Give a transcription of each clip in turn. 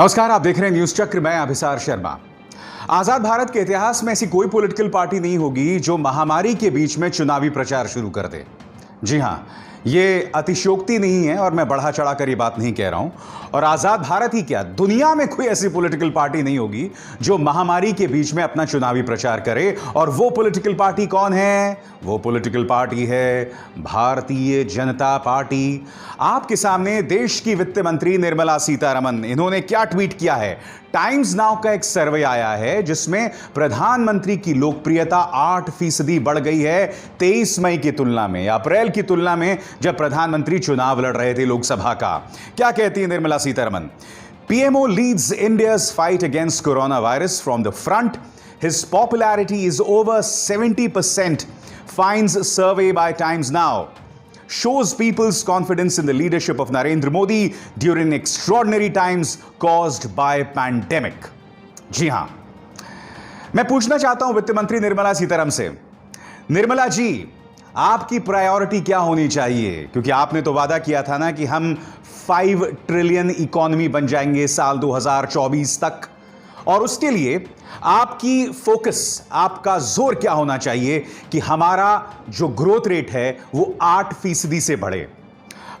नमस्कार, आप देख रहे हैं न्यूज चक्र। मैं अभिसार शर्मा। आजाद भारत के इतिहास में ऐसी कोई पॉलिटिकल पार्टी नहीं होगी जो महामारी के बीच में चुनावी प्रचार शुरू कर दे। जी हां, ये अतिशयोक्ति नहीं है और मैं बढ़ा चढ़ा कर ये बात नहीं कह रहा हूं। और आजाद भारत ही क्या, दुनिया में कोई ऐसी पॉलिटिकल पार्टी नहीं होगी जो महामारी के बीच में अपना चुनावी प्रचार करे। और वो पॉलिटिकल पार्टी कौन है? वो पॉलिटिकल पार्टी है भारतीय जनता पार्टी। आपके सामने देश की वित्त मंत्री निर्मला सीतारमण, इन्होंने क्या ट्वीट किया है? टाइम्स नाउ का एक सर्वे आया है जिसमें प्रधानमंत्री की लोकप्रियता 8% बढ़ गई है 23 मई की तुलना में, अप्रैल की तुलना में, जब प्रधानमंत्री चुनाव लड़ रहे थे लोकसभा का। क्या कहती है Nirmala Sitharaman? PMO leads India's fight against coronavirus from the front. His popularity is over 70%, finds survey by Times Now. Shows people's confidence in the leadership of Narendra Modi during extraordinary times caused by pandemic. जी हां, मैं पूछना चाहता हूं वित्त मंत्री निर्मला सीतारमण से, निर्मला जी, आपकी priority क्या होनी चाहिए? क्योंकि आपने तो वादा किया था ना कि हम 5 ट्रिलियन इकोनॉमी बन जाएंगे साल 2024 तक, और उसके लिए आपकी फोकस, आपका जोर क्या होना चाहिए कि हमारा जो ग्रोथ रेट है वो 8% से बढ़े।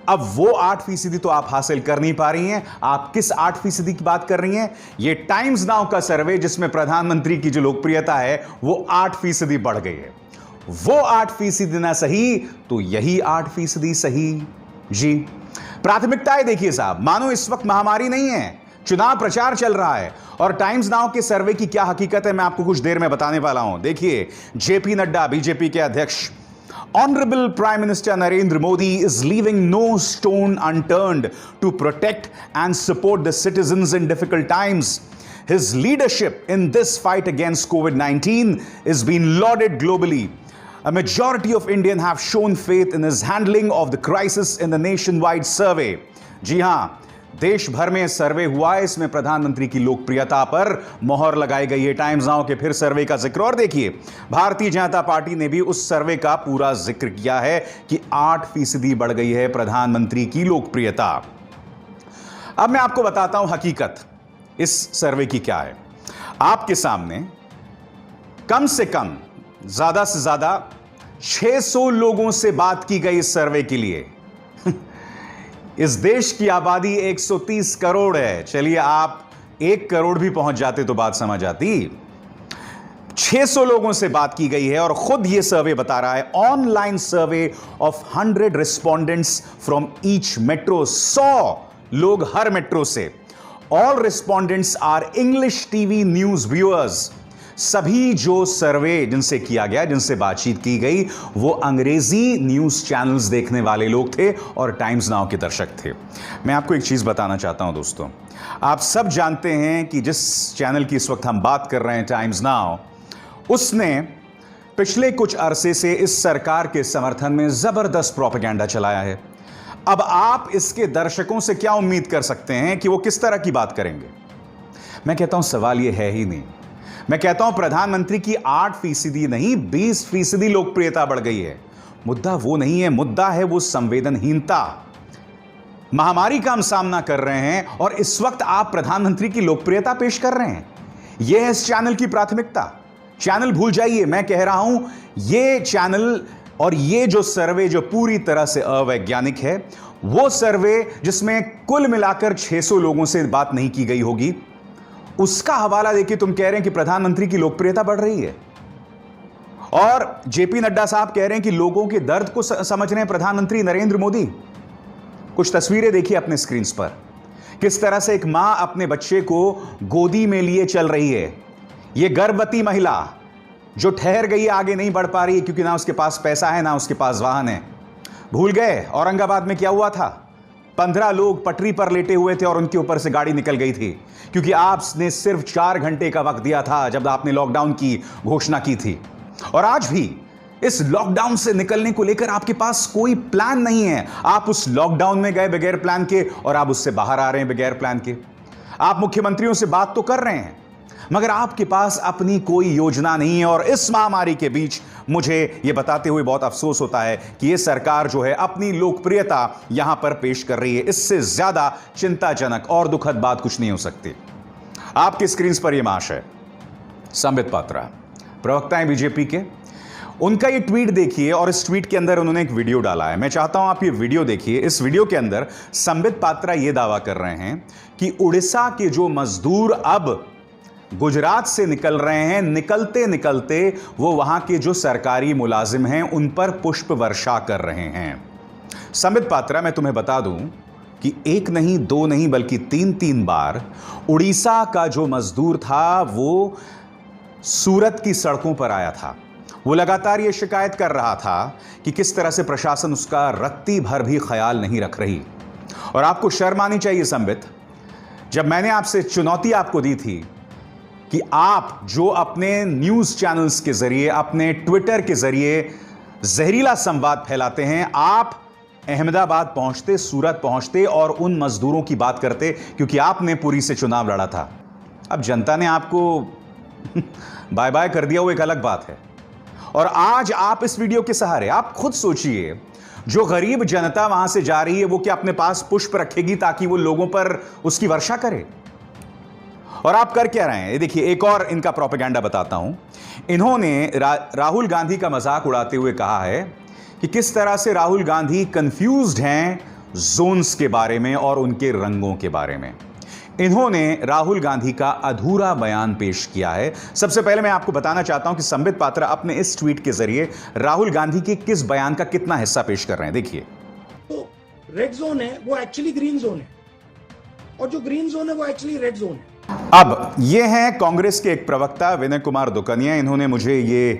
अब वो 8% तो आप हासिल कर नहीं पा रही हैं। आप किस 8% की बात कर रही हैं? ये टाइम्स नाउ का सर्वे जिसमें प्रधानमंत्री की जो लोकप्रियता है वो 8% बढ़ गई है। वो 8% ना सही तो यही 8% सही। जी, प्राथमिकताएं देखिए साहब, मानो इस वक्त महामारी नहीं है, चुनाव प्रचार चल रहा है। और टाइम्स नाउ के सर्वे की क्या हकीकत है मैं आपको कुछ देर में बताने वाला हूं। देखिए, जेपी नड्डा, बीजेपी के अध्यक्ष, Honorable Prime Minister Narendra Modi is leaving no stone unturned to protect and support the citizens in difficult times. His leadership in this fight against COVID-19 is being lauded globally. A majority of Indians have shown faith in his handling of the crisis in the nationwide survey. जी हां, देश भर में सर्वे हुआ है, इसमें प्रधानमंत्री की लोकप्रियता पर मोहर लगाई गई है। टाइम्स नाउ के फिर सर्वे का जिक्र, और देखिए भारतीय जनता पार्टी ने भी उस सर्वे का पूरा जिक्र किया है कि 8% बढ़ गई है प्रधानमंत्री की लोकप्रियता। अब मैं आपको बताता हूं हकीकत इस सर्वे की क्या है। आपके सामने कम से कम, ज्यादा से ज्यादा 600 लोगों से बात की गई इस सर्वे के लिए। इस देश की आबादी 130 करोड़ है। चलिए, आप 1 करोड़ भी पहुंच जाते तो बात समझ आती। 600 लोगों से बात की गई है और खुद यह सर्वे बता रहा है, online survey of 100 respondents from each metro, 100 लोग हर मेट्रो से। All respondents are English TV news viewers. सभी जो सर्वे जिनसे किया गया, जिनसे बातचीत की गई, वो अंग्रेजी न्यूज चैनल्स देखने वाले लोग थे और टाइम्स नाउ के दर्शक थे। मैं आपको एक चीज बताना चाहता हूं दोस्तों, आप सब जानते हैं कि जिस चैनल की इस वक्त हम बात कर रहे हैं, टाइम्स नाउ, उसने पिछले कुछ अरसे से इस सरकार के समर्थन में जबरदस्त प्रोपेगेंडा चलाया है। अब आप इसके दर्शकों से क्या उम्मीद कर सकते हैं कि वो किस तरह की बात करेंगे? मैं कहता हूं सवाल यह है ही नहीं। मैं कहता हूं प्रधानमंत्री की 8% नहीं 20% लोकप्रियता बढ़ गई है। मुद्दा वो नहीं है, मुद्दा है वो संवेदनहीनता। महामारी का हम सामना कर रहे हैं और इस वक्त आप प्रधानमंत्री की लोकप्रियता पेश कर रहे हैं। यह है इस चैनल की प्राथमिकता। चैनल भूल जाइए, मैं कह रहा हूं यह चैनल और ये जो सर्वे जो पूरी तरह से अवैज्ञानिक है, वो सर्वे जिसमें कुल मिलाकर 600 लोगों से बात नहीं की गई होगी, उसका हवाला देके तुम कह रहे हैं कि प्रधानमंत्री की लोकप्रियता बढ़ रही है। और जेपी नड्डा साहब कह रहे हैं कि लोगों के दर्द को समझ रहे हैं प्रधानमंत्री नरेंद्र मोदी। कुछ तस्वीरें देखिए अपने स्क्रीन पर, किस तरह से एक मां अपने बच्चे को गोदी में लिए चल रही है। यह गर्भवती महिला जो ठहर गई, आगे नहीं बढ़ पा रही है क्योंकि ना उसके पास पैसा है, ना उसके पास वाहन है। भूल गए औरंगाबाद में क्या हुआ था? 15 लोग पटरी पर लेटे हुए थे और उनके ऊपर से गाड़ी निकल गई थी, क्योंकि आपने सिर्फ 4 घंटे का वक्त दिया था जब आपने लॉकडाउन की घोषणा की थी। और आज भी इस लॉकडाउन से निकलने को लेकर आपके पास कोई प्लान नहीं है। आप उस लॉकडाउन में गए बगैर प्लान के और आप उससे बाहर आ रहे हैं बगैर प्लान के। आप मुख्यमंत्रियों से बात तो कर रहे हैं, मगर आपके पास अपनी कोई योजना नहीं है। और इस महामारी के बीच मुझे यह बताते हुए बहुत अफसोस होता है कि यह सरकार जो है अपनी लोकप्रियता यहां पर पेश कर रही है। इससे ज्यादा चिंताजनक और दुखद बात कुछ नहीं हो सकती। आपकी स्क्रीन पर यह महाशय संबित पात्रा, प्रवक्ता हैं बीजेपी के, उनका ये ट्वीट देखिए और इस ट्वीट के अंदर उन्होंने एक वीडियो डाला है। मैं चाहता हूं आप ये वीडियो देखिए। इस वीडियो के अंदर संबित पात्रा ये दावा कर रहे हैं कि उड़ीसा के जो मजदूर अब गुजरात से निकल रहे हैं, निकलते निकलते वो वहां के जो सरकारी मुलाजिम हैं उन पर पुष्प वर्षा कर रहे हैं। संबित पात्रा, मैं तुम्हें बता दूं कि एक नहीं, दो नहीं, बल्कि तीन बार उड़ीसा का जो मजदूर था वो सूरत की सड़कों पर आया था। वो लगातार ये शिकायत कर रहा था कि किस तरह से प्रशासन उसका रत्ती भर भी ख्याल नहीं रख रही। और आपको शर्म आनी चाहिए संबित, जब मैंने आपसे चुनौती आपको दी थी कि आप जो अपने न्यूज चैनल्स के जरिए, अपने ट्विटर के जरिए जहरीला संवाद फैलाते हैं, आप अहमदाबाद पहुंचते, सूरत पहुंचते और उन मजदूरों की बात करते, क्योंकि आपने पुरी से चुनाव लड़ा था। अब जनता ने आपको बाय बाय कर दिया, वो एक अलग बात है। और आज आप इस वीडियो के सहारे, आप खुद सोचिए, जो गरीब जनता वहां से जा रही है वो क्या अपने पास पुष्प रखेगी ताकि वो लोगों पर उसकी वर्षा करे? और आप कर क्या रहे हैं? ये देखिए, एक और इनका प्रोपेगेंडा बताता हूं। इन्होंने राहुल गांधी का मजाक उड़ाते हुए कहा है कि किस तरह से राहुल गांधी कंफ्यूज्ड हैं जोन्स के बारे में और उनके रंगों के बारे में। इन्होंने राहुल गांधी का अधूरा बयान पेश किया है। सबसे पहले मैं आपको बताना चाहता हूं कि संबित पात्रा अपने इस ट्वीट के जरिए राहुल गांधी के किस बयान का कितना हिस्सा पेश कर रहे हैं, देखिए। तो रेड जोन है वो एक्चुअली ग्रीन जोन है, और जो ग्रीन जोन है वो एक्चुअली रेड जोन है। अब ये हैं कांग्रेस के एक प्रवक्ता विनय कुमार दुकनिया। इन्होंने मुझे ये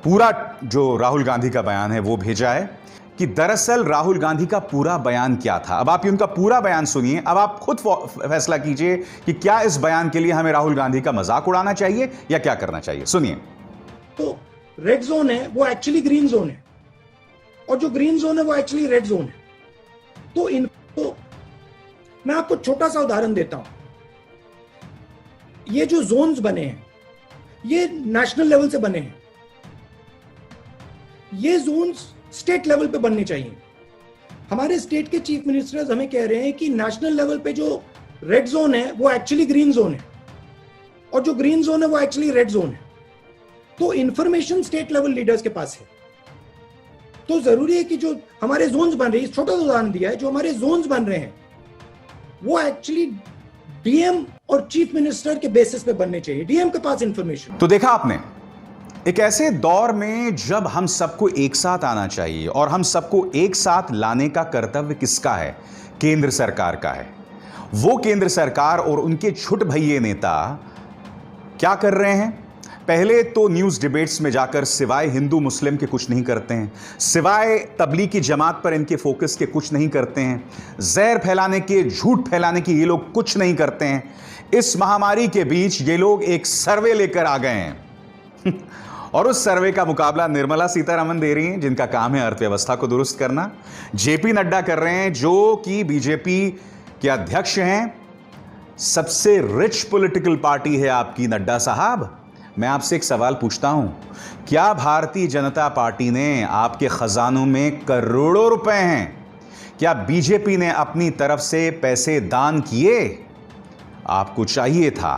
पूरा जो राहुल गांधी का बयान है वो भेजा है कि दरअसल राहुल गांधी का पूरा बयान क्या था। अब आप उनका पूरा बयान सुनिए, अब आप खुद फैसला कीजिए कि क्या इस बयान के लिए हमें राहुल गांधी का मजाक उड़ाना चाहिए या क्या करना चाहिए। सुनिए। तो रेड जोन है वो एक्चुअली ग्रीन जोन है, और जो ग्रीन जोन है वो एक्चुअली रेड जोन है। तो मैं आपको छोटा सा उदाहरण देता हूं। ये जो जोन्स बने हैं ये नेशनल लेवल से बने हैं, ये जोन्स स्टेट लेवल पे बनने चाहिए। हमारे स्टेट के चीफ मिनिस्टर्स हमें कह रहे हैं कि नेशनल लेवल पे जो रेड जोन है वो एक्चुअली ग्रीन जोन है, और जो ग्रीन जोन है वो एक्चुअली रेड जोन है। तो इंफॉर्मेशन स्टेट लेवल लीडर्स के पास है। तो जरूरी है कि जो हमारे जोन्स बन रहे हैं, छोटा सा उदाहरण दिया है, जो हमारे जोन्स बन रहे हैं वो एक्चुअली डीएम और चीफ मिनिस्टर के बेसिस पे बनने चाहिए। डीएम के पास इंफॉर्मेशन। तो देखा आपने, एक ऐसे दौर में जब हम सबको एक साथ आना चाहिए और हम सबको एक साथ लाने का कर्तव्य किसका है? केंद्र सरकार का है। वो केंद्र सरकार और उनके छुट भैये नेता क्या कर रहे हैं? पहले तो न्यूज डिबेट्स में जाकर सिवाय हिंदू मुस्लिम के कुछ नहीं करते हैं, सिवाय तबलीगी जमात पर इनके फोकस के कुछ नहीं करते हैं, जहर फैलाने के, झूठ फैलाने की ये लोग कुछ नहीं करते हैं। इस महामारी के बीच ये लोग एक सर्वे लेकर आ गए हैं और उस सर्वे का मुकाबला निर्मला सीतारमण दे रही हैं, जिनका काम है अर्थव्यवस्था को दुरुस्त करना। जेपी नड्डा कर रहे हैं, जो कि बीजेपी के अध्यक्ष हैं। सबसे रिच पॉलिटिकल पार्टी है आपकी नड्डा साहब। मैं आपसे एक सवाल पूछता हूं, क्या भारतीय जनता पार्टी ने आपके खजानों में करोड़ों रुपए हैं? क्या बीजेपी ने अपनी तरफ से पैसे दान किए? आपको चाहिए था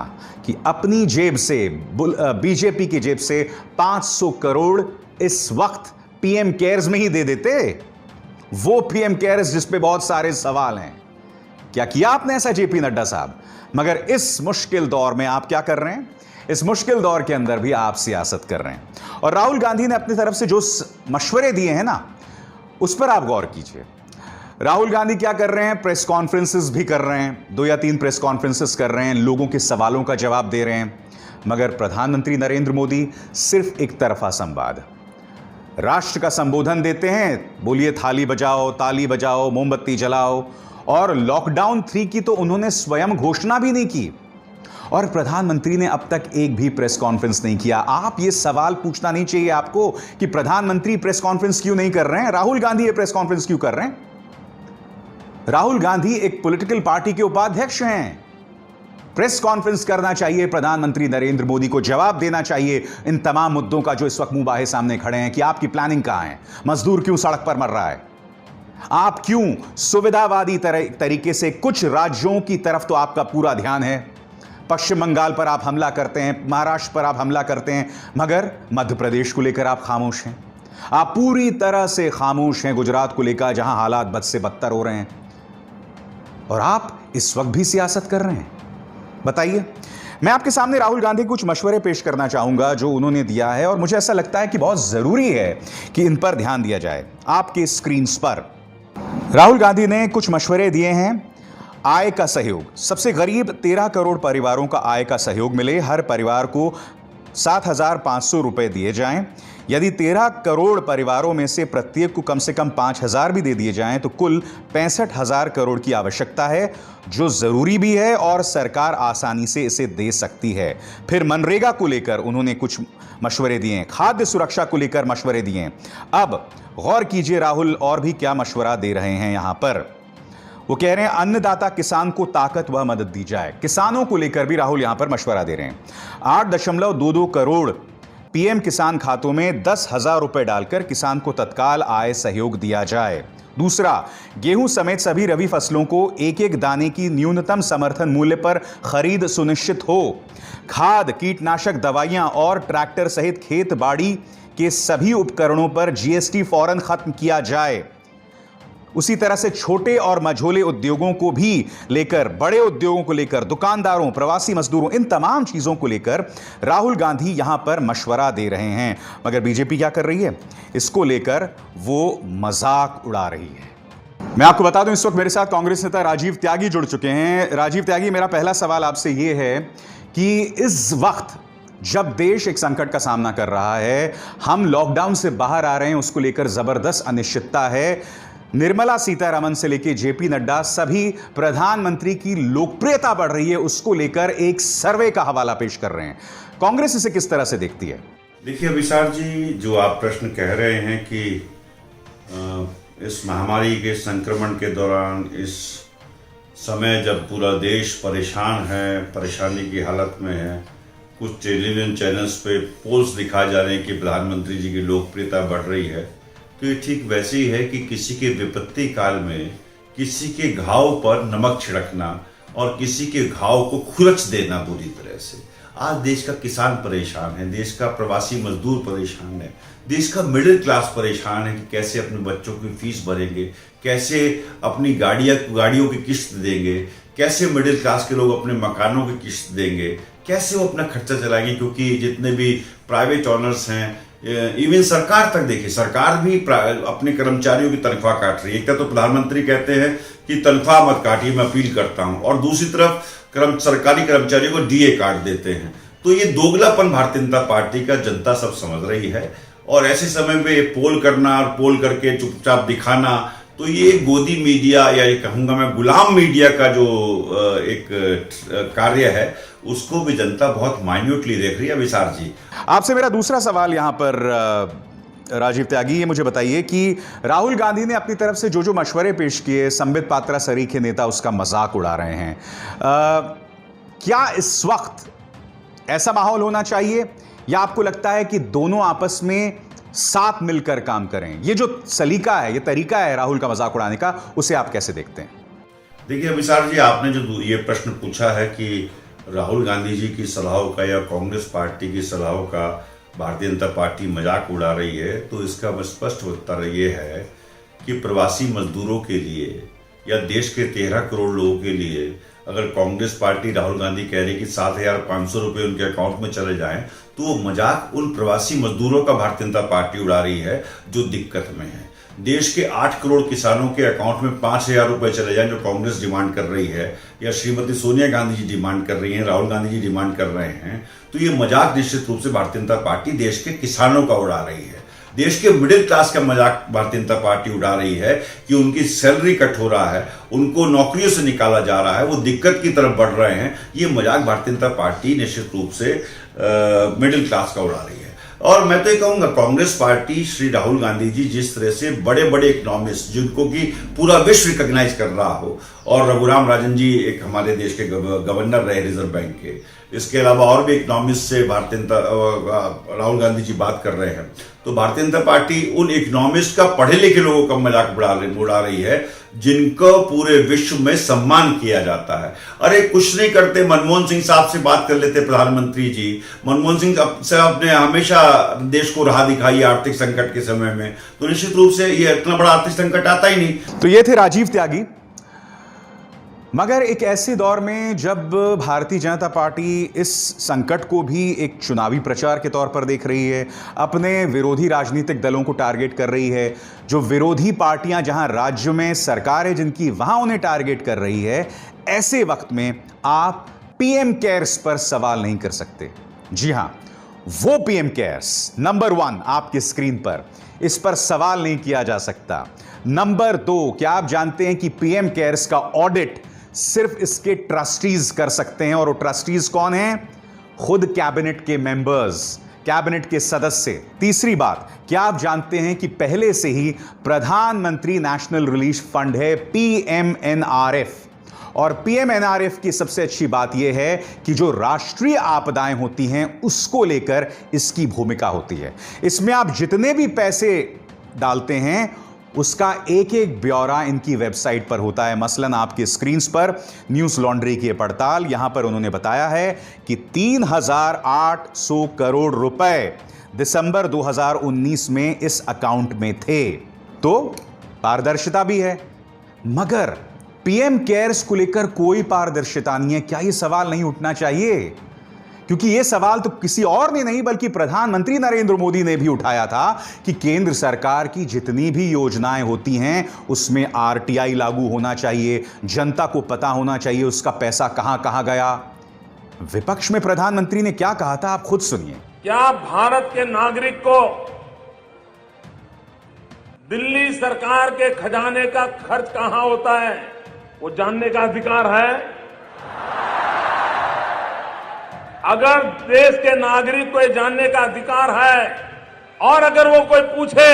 कि अपनी जेब से, बीजेपी की जेब से 500 करोड़ इस वक्त पीएम केयर्स में ही दे देते। वो पीएम केयर्स जिस पे बहुत सारे सवाल हैं। क्या किया आपने ऐसा जेपी नड्डा साहब? मगर इस मुश्किल दौर में आप क्या कर रहे हैं? इस मुश्किल दौर के अंदर भी आप सियासत कर रहे हैं। और राहुल गांधी ने अपनी तरफ से जो मशवरे दिए हैं ना, उस पर आप गौर कीजिए। राहुल गांधी क्या कर रहे हैं? प्रेस कॉन्फ्रेंसेस भी कर रहे हैं, 2 या 3 प्रेस कॉन्फ्रेंसेस कर रहे हैं, लोगों के सवालों का जवाब दे रहे हैं। मगर प्रधानमंत्री नरेंद्र मोदी सिर्फ एक तरफा संवाद, राष्ट्र का संबोधन देते हैं, बोलिए थाली बजाओ, ताली बजाओ, मोमबत्ती जलाओ। और लॉकडाउन 3 की तो उन्होंने स्वयं घोषणा भी नहीं की, और प्रधानमंत्री ने अब तक एक भी प्रेस कॉन्फ्रेंस नहीं किया। आप ये सवाल पूछना नहीं चाहिए आपको कि प्रधानमंत्री प्रेस कॉन्फ्रेंस क्यों नहीं कर रहे हैं, राहुल गांधी ये प्रेस कॉन्फ्रेंस क्यों कर रहे हैं? राहुल गांधी एक पॉलिटिकल पार्टी के उपाध्यक्ष हैं। प्रेस कॉन्फ्रेंस करना चाहिए, प्रधानमंत्री नरेंद्र मोदी को जवाब देना चाहिए इन तमाम मुद्दों का जो इस वक्त मुंह बाहे सामने खड़े हैं कि आपकी प्लानिंग कहां है, मजदूर क्यों सड़क पर मर रहा है, आप क्यों सुविधावादी तरीके से कुछ राज्यों की तरफ तो आपका पूरा ध्यान है, पश्चिम बंगाल पर आप हमला करते हैं, महाराष्ट्र पर आप हमला करते हैं, मगर मध्य प्रदेश को लेकर आप खामोश हैं, आप पूरी तरह से खामोश हैं गुजरात को लेकर जहां हालात बद से बदतर हो रहे हैं, और आप इस वक्त भी सियासत कर रहे हैं। बताइए, मैं आपके सामने राहुल गांधी कुछ मशवरे पेश करना चाहूंगा जो उन्होंने दिया है, और मुझे ऐसा लगता है कि बहुत जरूरी है कि इन पर ध्यान दिया जाए। आपके स्क्रीन पर राहुल गांधी ने कुछ मशवरे दिए हैं। आय का सहयोग, सबसे गरीब 13 करोड़ परिवारों का आय का सहयोग मिले, हर परिवार को 7,500 रुपए दिए जाएं। यदि 13 करोड़ परिवारों में से प्रत्येक को कम से कम 5,000 भी दे दिए जाएं तो कुल 65,000 करोड़ की आवश्यकता है, जो जरूरी भी है और सरकार आसानी से इसे दे सकती है। फिर मनरेगा को लेकर उन्होंने कुछ मशवरे दिए हैं, खाद्य सुरक्षा को लेकर मशवरे दिए हैं। अब गौर कीजिए राहुल और भी क्या मशवरा दे रहे हैं। यहां पर वो कह रहे हैं अन्नदाता किसान को ताकत व मदद दी जाए। किसानों को लेकर भी राहुल यहां पर मशवरा दे रहे हैं। 8.22 करोड़ पीएम किसान खातों में 10,000 रुपए डालकर किसान को तत्काल आय सहयोग दिया जाए। दूसरा, गेहूं समेत सभी रबी फसलों को एक एक दाने की न्यूनतम समर्थन मूल्य पर खरीद सुनिश्चित हो। खाद, कीटनाशक दवाइयां और ट्रैक्टर सहित खेत बाड़ी के सभी उपकरणों पर जीएसटी फौरन खत्म किया जाए। उसी तरह से छोटे और मझोले उद्योगों को भी लेकर, बड़े उद्योगों को लेकर, दुकानदारों, प्रवासी मजदूरों, इन तमाम चीजों को लेकर राहुल गांधी यहां पर मशवरा दे रहे हैं। मगर बीजेपी क्या कर रही है? इसको लेकर वो मजाक उड़ा रही है। मैं आपको बता दूं, इस वक्त मेरे साथ कांग्रेस नेता राजीव त्यागी जुड़ चुके हैं। राजीव त्यागी, मेरा पहला सवाल आपसे यह है कि इस वक्त जब देश एक संकट का सामना कर रहा है, हम लॉकडाउन से बाहर आ रहे हैं, उसको लेकर जबरदस्त अनिश्चितता है। निर्मला सीतारमण से लेकर जेपी नड्डा, सभी प्रधानमंत्री की लोकप्रियता बढ़ रही है, उसको लेकर एक सर्वे का हवाला पेश कर रहे हैं। कांग्रेस इसे किस तरह से देखती है? देखिए विशाल जी, जो आप प्रश्न कह रहे हैं कि इस महामारी के संक्रमण के दौरान, इस समय जब पूरा देश परेशान है, परेशानी की हालत में है, कुछ टेलीविजन चैनल्स पे पोल्स दिखाए जा रहे हैं कि प्रधानमंत्री जी की लोकप्रियता बढ़ रही है, तो ये ठीक वैसे ही है कि किसी के विपत्ति काल में किसी के घाव पर नमक छिड़कना और किसी के घाव को खुरच देना बुरी तरह से। आज देश का किसान परेशान है, देश का प्रवासी मजदूर परेशान है, देश का मिडिल क्लास परेशान है कि कैसे अपने बच्चों की फीस भरेंगे, कैसे अपनी गाड़ियों की किस्त देंगे, कैसे मिडिल क्लास के लोग अपने मकानों की किस्त देंगे, कैसे वो अपना खर्चा चलाएंगे। क्योंकि जितने भी प्राइवेट ऑनर्स हैं, इवन सरकार तक देखिए, सरकार भी अपने कर्मचारियों की तनख्वाह काट रही है। एक तो प्रधानमंत्री कहते हैं कि तनख्वाह मत काटिए, मैं अपील करता हूं, और दूसरी तरफ सरकारी कर्मचारियों को डीए काट देते हैं। तो ये दोगलापन भारतीय जनता पार्टी का जनता सब समझ रही है। और ऐसे समय में पोल करना और पोल करके चुपचाप दिखाना, तो ये गोदी मीडिया, या ये कहूंगा मैं गुलाम मीडिया का जो एक कार्य है, उसको भी जनता बहुत माइन्यूटली देख रही है। विशाल जी, आपसे मेरा दूसरा सवाल यहां पर राजीव त्यागी, ये मुझे बताइए कि राहुल गांधी ने अपनी तरफ से जो जो मशवरे पेश किए, संबित पात्रा सरीखे नेता उसका मजाक उड़ा रहे हैं। क्या इस वक्त ऐसा माहौल होना चाहिए, या आपको लगता है कि दोनों आपस में साथ मिलकर काम करें? ये जो सलीका है, ये तरीका है राहुल का मजाक उड़ाने का, उसे आप कैसे देखते हैं? देखिए विशाल जी, आपने जो ये प्रश्न पूछा है कि राहुल गांधी जी की सलाहों का या कांग्रेस पार्टी की सलाहों का भारतीय जनता पार्टी मजाक उड़ा रही है, तो इसका स्पष्ट उत्तर ये है कि प्रवासी मजदूरों के लिए या देश के 13 करोड़ लोगों के लिए अगर कांग्रेस पार्टी, राहुल गांधी कह रही कि 7,500 रुपये उनके अकाउंट में चले जाएं, तो वो मजाक उन प्रवासी मजदूरों का भारतीय जनता पार्टी उड़ा रही है जो दिक्कत में है। देश के 8 करोड़ किसानों के अकाउंट में 5,000 रुपए चले जाएं, जो कांग्रेस डिमांड कर रही है, या श्रीमती सोनिया गांधी जी डिमांड कर रही हैं, राहुल गांधी जी डिमांड कर रहे हैं, तो ये मजाक निश्चित रूप से भारतीय जनता पार्टी देश के किसानों का उड़ा रही है। देश के मिडिल क्लास का मजाक भारतीय जनता पार्टी उड़ा रही है कि उनकी सैलरी कट हो रहा है, उनको नौकरियों से निकाला जा रहा है, वो दिक्कत की तरफ बढ़ रहे हैं। ये मजाक भारतीय जनता पार्टी निश्चित रूप से मिडिल क्लास का उड़ा रही है। और मैं तो ये कहूंगा कांग्रेस पार्टी, श्री राहुल गांधी जी जिस तरह से बड़े बड़े इकोनॉमिस्ट जिनको कि पूरा विश्व रिकॉग्नाइज कर रहा हो, और रघुराम राजन जी एक हमारे देश के गवर्नर रहे रिजर्व बैंक के, इसके अलावा और भी इकोनॉमिस्ट से राहुल गांधी जी बात कर रहे हैं, तो भारतीय जनता पार्टी उन इकोनॉमिस्ट का, पढ़े लिखे लोगों का मजाक उड़ा रही है जिनको पूरे विश्व में सम्मान किया जाता है। अरे कुछ नहीं करते, मनमोहन सिंह साहब से बात कर लेते प्रधानमंत्री जी। मनमोहन सिंह साहब ने हमेशा देश को राह दिखाई आर्थिक संकट के समय में, तो निश्चित रूप से ये इतना बड़ा आर्थिक संकट आता ही नहीं। तो ये थे राजीव त्यागी। मगर एक ऐसे दौर में जब भारतीय जनता पार्टी इस संकट को भी एक चुनावी प्रचार के तौर पर देख रही है, अपने विरोधी राजनीतिक दलों को टारगेट कर रही है, जो विरोधी पार्टियां जहां राज्य में सरकार है जिनकी, वहां उन्हें टारगेट कर रही है, ऐसे वक्त में आप पीएम केयर्स पर सवाल नहीं कर सकते। जी हां, वो पीएम केयर्स नंबर 1 आपकी स्क्रीन पर, इस पर सवाल नहीं किया जा सकता। नंबर 2, क्या आप जानते हैं कि पीएम केयर्स का ऑडिट सिर्फ इसके ट्रस्टीज कर सकते हैं, और वो ट्रस्टीज कौन हैं? खुद कैबिनेट के मेंबर्स, कैबिनेट के सदस्य। तीसरी बात, क्या आप जानते हैं कि पहले से ही प्रधानमंत्री नेशनल रिलीफ फंड है पीएमएनआरएफ, और पीएमएनआरएफ की सबसे अच्छी बात यह है कि जो राष्ट्रीय आपदाएं होती हैं उसको लेकर इसकी भूमिका होती है। इसमें आप जितने भी पैसे डालते हैं उसका एक एक ब्यौरा इनकी वेबसाइट पर होता है। मसलन आपकी स्क्रीन पर न्यूज़ लॉन्ड्री की पड़ताल, यहां पर उन्होंने बताया है कि 3,800 करोड़ रुपए दिसंबर 2019 में इस अकाउंट में थे। तो पारदर्शिता भी है, मगर पीएम केयर्स को लेकर कोई पारदर्शिता नहीं है। क्या यह सवाल नहीं उठना चाहिए? क्योंकि यह सवाल तो किसी और ने नहीं बल्कि प्रधानमंत्री नरेंद्र मोदी ने भी उठाया था कि केंद्र सरकार की जितनी भी योजनाएं होती हैं उसमें आरटीआई लागू होना चाहिए, जनता को पता होना चाहिए उसका पैसा कहां कहां गया। विपक्ष में प्रधानमंत्री ने क्या कहा था, आप खुद सुनिए। क्या भारत के नागरिक को दिल्ली सरकार के खजाने का खर्च कहां होता है वो जानने का अधिकार है? अगर देश के नागरिक को ये जानने का अधिकार है, और अगर वो कोई पूछे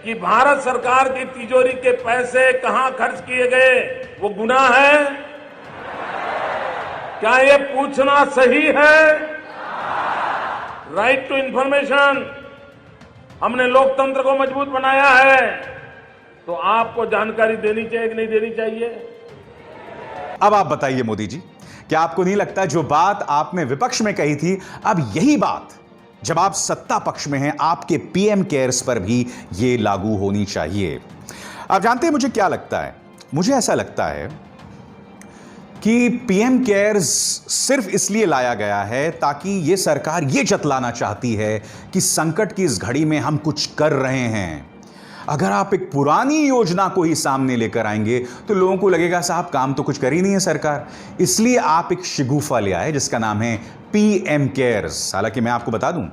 कि भारत सरकार की तिजोरी के पैसे कहां खर्च किए गए, वो गुनाह है? क्या ये पूछना सही है? राइट टू इंफॉर्मेशन, हमने लोकतंत्र को मजबूत बनाया है, तो आपको जानकारी देनी चाहिए कि नहीं देनी चाहिए? अब आप बताइए मोदी जी, क्या आपको नहीं लगता जो बात आपने विपक्ष में कही थी, अब यही बात जब आप सत्ता पक्ष में हैं आपके पीएम केयर्स पर भी यह लागू होनी चाहिए? आप जानते हैं मुझे क्या लगता है? मुझे ऐसा लगता है कि पीएम केयर्स सिर्फ इसलिए लाया गया है ताकि यह सरकार यह जतलाना चाहती है कि संकट की इस घड़ी में हम कुछ कर रहे हैं। अगर आप एक पुरानी योजना को ही सामने लेकर आएंगे तो लोगों को लगेगा साहब काम तो कुछ कर ही नहीं है सरकार, इसलिए आप एक शिगुफा ले आए जिसका नाम है पीएम केयर्स। हालांकि मैं आपको बता दूं,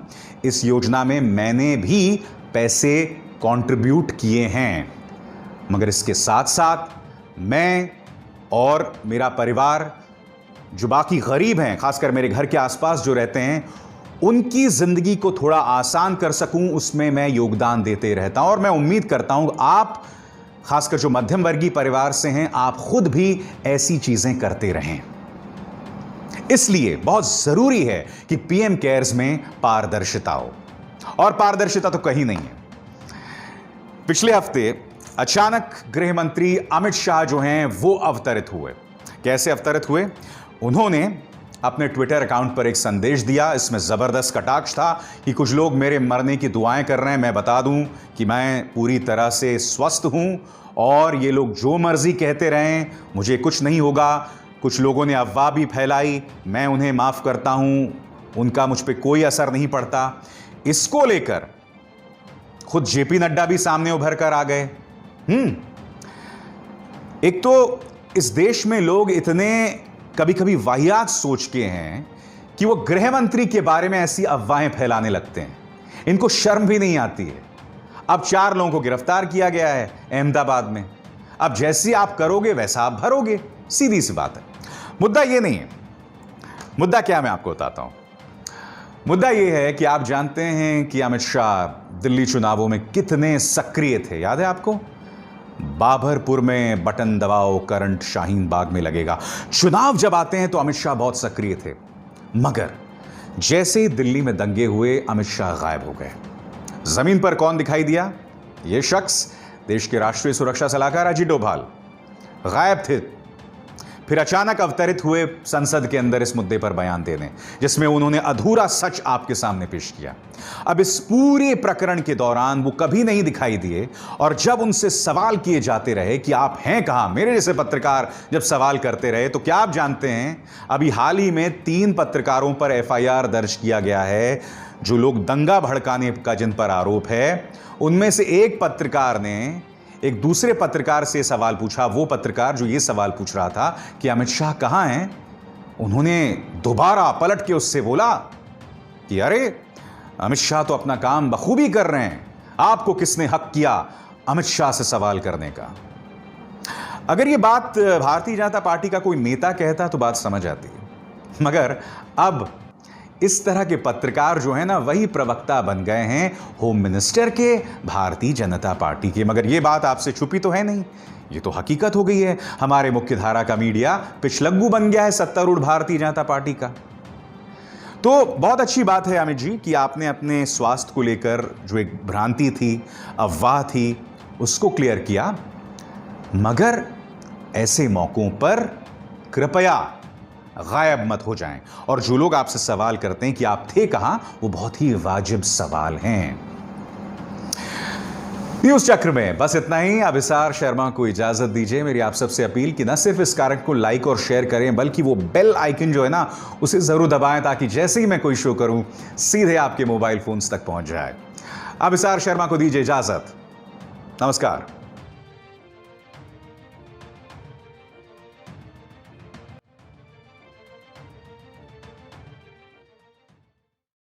इस योजना में मैंने भी पैसे कंट्रीब्यूट किए हैं, मगर इसके साथ साथ मैं और मेरा परिवार जो बाकी गरीब हैं, खासकर मेरे घर के आसपास जो रहते हैं, उनकी जिंदगी को थोड़ा आसान कर सकूं उसमें मैं योगदान देते रहता हूं। और मैं उम्मीद करता हूं आप, खासकर जो मध्यम वर्गीय परिवार से हैं, आप खुद भी ऐसी चीजें करते रहें। इसलिए बहुत जरूरी है कि पीएम केयर्स में पारदर्शिता हो, और पारदर्शिता तो कहीं नहीं है। पिछले हफ्ते अचानक गृह मंत्री अमित शाह जो हैं वो अवतरित हुए। कैसे अवतरित हुए? उन्होंने अपने ट्विटर अकाउंट पर एक संदेश दिया। इसमें जबरदस्त कटाक्ष था कि कुछ लोग मेरे मरने की दुआएं कर रहे हैं। मैं बता दूं कि मैं पूरी तरह से स्वस्थ हूं और ये लोग जो मर्जी कहते रहें, मुझे कुछ नहीं होगा। कुछ लोगों ने अफवाह भी फैलाई, मैं उन्हें माफ करता हूं, उनका मुझ पर कोई असर नहीं पड़ता। इसको लेकर खुद जेपी नड्डा भी सामने उभर कर आ गए। एक तो इस देश में लोग इतने कभी कभी वाहियात सोच के हैं कि वो गृह मंत्री के बारे में ऐसी अफवाहें फैलाने लगते हैं, इनको शर्म भी नहीं आती है। अब 4 लोगों को गिरफ्तार किया गया है अहमदाबाद में। अब जैसी आप करोगे वैसा आप भरोगे, सीधी सी बात है। मुद्दा ये नहीं है। मुद्दा क्या, मैं आपको बताता हूं। मुद्दा यह है कि आप जानते हैं कि अमित शाह दिल्ली चुनावों में कितने सक्रिय थे। याद है आपको? बाबरपुर में बटन दबाओ करंट शाहीन बाग में लगेगा। चुनाव जब आते हैं तो अमित शाह बहुत सक्रिय थे, मगर जैसे ही दिल्ली में दंगे हुए अमित शाह गायब हो गए। जमीन पर कौन दिखाई दिया? यह शख्स देश के राष्ट्रीय सुरक्षा सलाहकार अजीत डोभाल गायब थे। फिर अचानक अवतरित हुए संसद के अंदर इस मुद्दे पर बयान देने, जिसमें उन्होंने अधूरा सच आपके सामने पेश किया। अब इस पूरे प्रकरण के दौरान वो कभी नहीं दिखाई दिए, और जब उनसे सवाल किए जाते रहे कि आप हैं कहां, मेरे जैसे पत्रकार जब सवाल करते रहे, तो क्या आप जानते हैं अभी हाल ही में 3 पत्रकारों पर FIR दर्ज किया गया है, जो लोग दंगा भड़काने का जिन पर आरोप है। उनमें से एक पत्रकार ने एक दूसरे पत्रकार से सवाल पूछा। वो पत्रकार जो ये सवाल पूछ रहा था कि अमित शाह कहां हैं, उन्होंने दोबारा पलट के उससे बोला कि अरे अमित शाह तो अपना काम बखूबी कर रहे हैं, आपको किसने हक किया अमित शाह से सवाल करने का। अगर ये बात भारतीय जनता पार्टी का कोई नेता कहता तो बात समझ आती, मगर अब इस तरह के पत्रकार जो है ना, वही प्रवक्ता बन गए हैं होम मिनिस्टर के, भारतीय जनता पार्टी के। मगर ये बात आपसे छुपी तो है नहीं, ये तो हकीकत हो गई है। हमारे मुख्य धारा का मीडिया पिछलग्गू बन गया है सत्तारूढ़ भारतीय जनता पार्टी का। तो बहुत अच्छी बात है अमित जी कि आपने अपने स्वास्थ्य को लेकर जो एक भ्रांति थी, अफवाह थी, उसको क्लियर किया। मगर ऐसे मौकों पर कृपया गायब मत हो जाएं, और जो लोग आपसे सवाल करते हैं कि आप थे कहां, वो बहुत ही वाजिब सवाल हैं। न्यूज चक्र में बस इतना ही। अभिसार शर्मा को इजाजत दीजिए। मेरी आप सबसे अपील कि न सिर्फ इस कार्यक्रम को लाइक और शेयर करें, बल्कि वो बेल आइकन जो है ना, उसे जरूर दबाएं, ताकि जैसे ही मैं कोई शो करूं सीधे आपके मोबाइल फोन्स तक पहुंच जाए। अभिसार शर्मा को दीजिए इजाजत। नमस्कार।